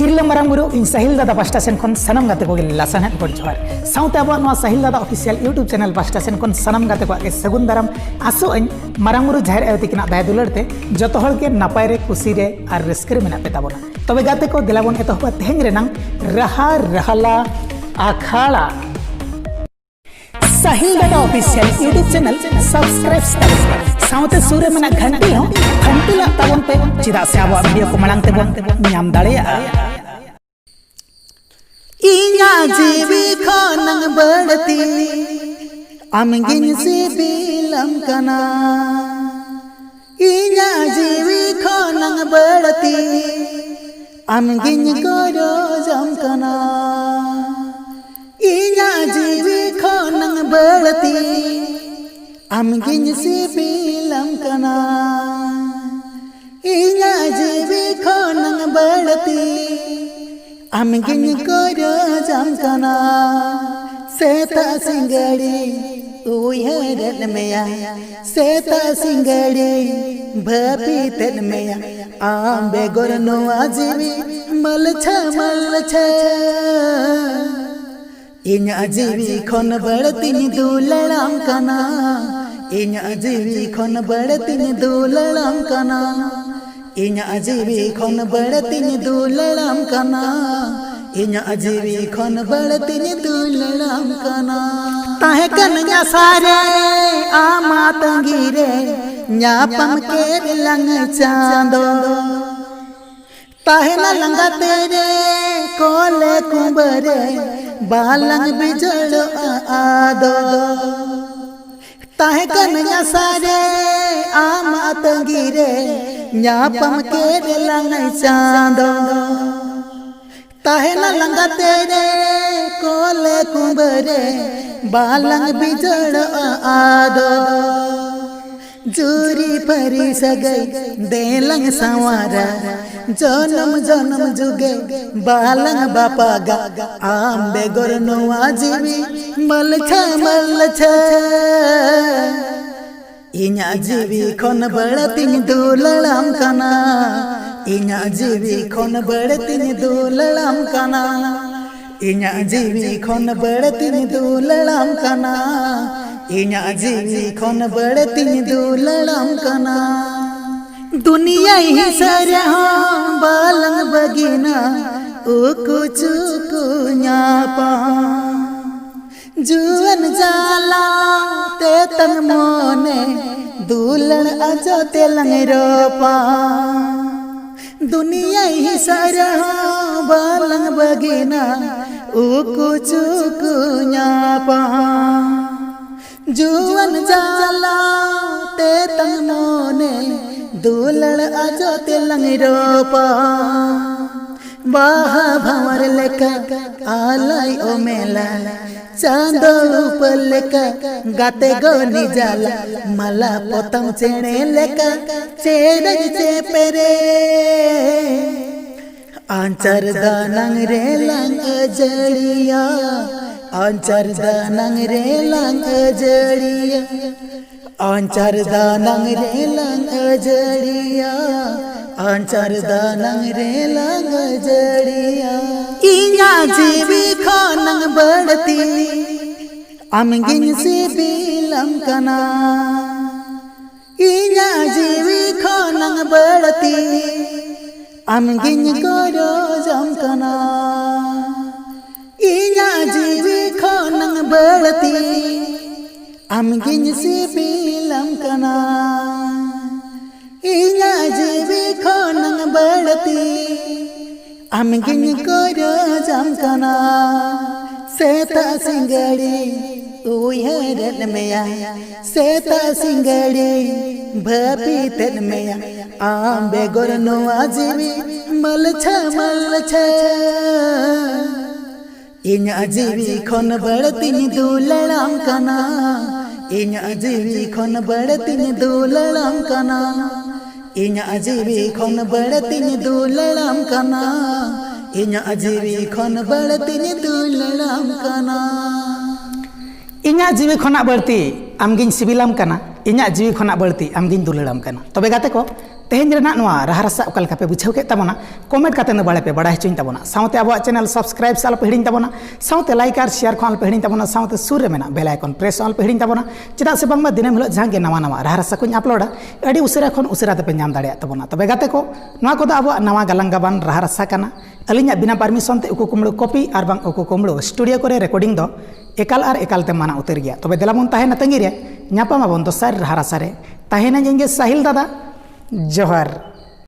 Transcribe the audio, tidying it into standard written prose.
हिरला मारांग बुरु इन साहिल दादा पास्टा सेन खन सनम गाते को लासान हेड गड जोहार साउते अब नवा साहिल दादा official YouTube channel pasta Sen खन सनम गाते को के सगुन दाराम आसो अन मारांग बुरु जाहिर एवती किना दाय दुलरते जतो हल के नापाय रे खुशी रे आर रस्के रे मेना पे ताबोना तबे गाते को दिलाबोन एतोहबा तेहेंग रेनांग रहा रहला आखाड़ा साहिल दादा ऑफिशियल यूट्यूब चैनल सब्सक्राइब साउते सूरे मेना घंटी हो घंटी ला ताबोन पे चिदा से अब वीडियो को मलांग ते बोन ᱧᱟᱢ ᱫᱟᱲᱮᱭᱟᱜᱼᱟ इኛ जीवी खनंग बड़ती आमगिन से बिलम कना इኛ जीवी खनंग बड़ती आमगिन करो जम कना इኛ जीवी खनंग बड़ती आमगिन से बिलम कना इኛ जीवी खनंग बड़ती आमगिन करो जमकना सेता सिंगड़ी उयरन मेया सेता सिंगड़ी भपी तन मेया आम बेगोर नो आजीवी मलछ इኛ जीवी खन बड़ती दुलड़ाम कना इኛ जीवी खन बड़ती दुलड़ाम कना इኛ जीवी खन बड़ती दुलड़ाम कना इኛ जीवी खन बड़ती दुलड़ाम कना ताहे कन्या सारे आमा तंगीरे न्यापम के लंग चांदो ताहे न लंगा तेरे कोले कुंबरे बालंग बिजड़ आदो ताहे कन्या सारे आमा तंगीरे न्यापम के लंग चांदो ताहे न लंगा तेरे कोले कुंबरे बालंग बिजड़ आदो जूरी परी सगई देलंग संवारा जनम जनम जुगे बालंग बापा गा आम बेगोर नुआ जीवी मलछ इኛ जीवी खन बड़ती दुलड़ाम कना इኛ जीवी खन बड़ती दुलड़ाम कना इኛ जीवी खन बड़ती दुलड़ाम कना इኛ जीवी खन बड़ती दुलड़ाम कना दुनिया ही सारे बालंग बगिना उकु चुकु न्यापा जुवन जाला ते तन मोने दुलड़ अजो तेलंग रोपा दुनिया ही सारा बालंग बगिना उकु चुकु न्यापा जुवन जाला ते तन मोने दुलड़ अजो तेलंग रोपा बाहा भंवर लेका आलाई ओ मेला चांदो ऊपर लेका गाते गो निजाला मला पोतम चेणे लेका चेरज चेपेरे आंचर दानंग रे लंग जड़िया आंचर दानंग रे लंग जड़िया आंचर दानंग रे लंग जड़िया आंचर दानंग रे लंग जड़िया इኛ जीवी खनंग बड़ती आमगिन से बिलम कना इኛ जीवी खनंग बड़ती आमगिन करो जमकना इኛ जीवी खनंग बड़ती आमगिन से बिलम कना इኛ जीवी खनंग बड़ती आमगिन करो जमकना सेता सिंगड़ी उयरन मेया सेता सिंगड़ी भपी तन मेया आम बेगोर नो आजीवी मलछ इኛ जीवी खन बड़ती दुलड़ाम कना इኛ जीवी खन बड़ती दुलड़ाम कना इኛ जीवी खन बड़ती दुलड़ाम कना इኛ जीवी खन बड़ती दुलड़ाम कना इኛ जीवी खना बड़ती आमगिन सिबिलाम कना इኛ जीवी खना बड़ती आमगिन दुलड़ाम कना तबे गाते को तेहें रेना नोआ राहा रसा ओका लेका पे बुझाव के तबोना कमेंट काते न बाड़े पे बड़ा हचुኝ तबोना साउते अब चैनल सब्सक्राइब साल पे हिडिኝ तबोना साउते लाइक और शेयर को पे हिडिኝ तबोना साउते सुर रे मेना बेल आइकन प्रेस ऑल पे हिडिኝ तबोना चेदा से बांगमा दिनेम हिलो जहां गे नवा नवा राहा रसा को अपलोडा अडी उसेरा खन उसेरा ते पे नाम दाड़े तबोना तबे गाते को नोआ को अब नवा गलंग गाबान राहा रसा कना अलिᱧ बिना परमिशन ते उकु कुमड़ो कॉपी और बांग उकु कुमड़ो स्टूडियो करे रिकॉर्डिंग दो एकाल और एकाल ते माना उतर गया तबे देलाबन ताहेना तंगी रे ᱧᱟᱯᱟᱢ ᱟᱵᱚᱱ ᱫᱚᱥᱟᱨ ᱨᱟᱦᱟ ᱨᱟᱥᱟ ᱨᱮ ᱛᱟᱦᱮᱱᱟ ᱡᱮ ᱥᱟहिᱞ ᱫᱟᱫᱟ ᱡᱚᱦᱟᱨ।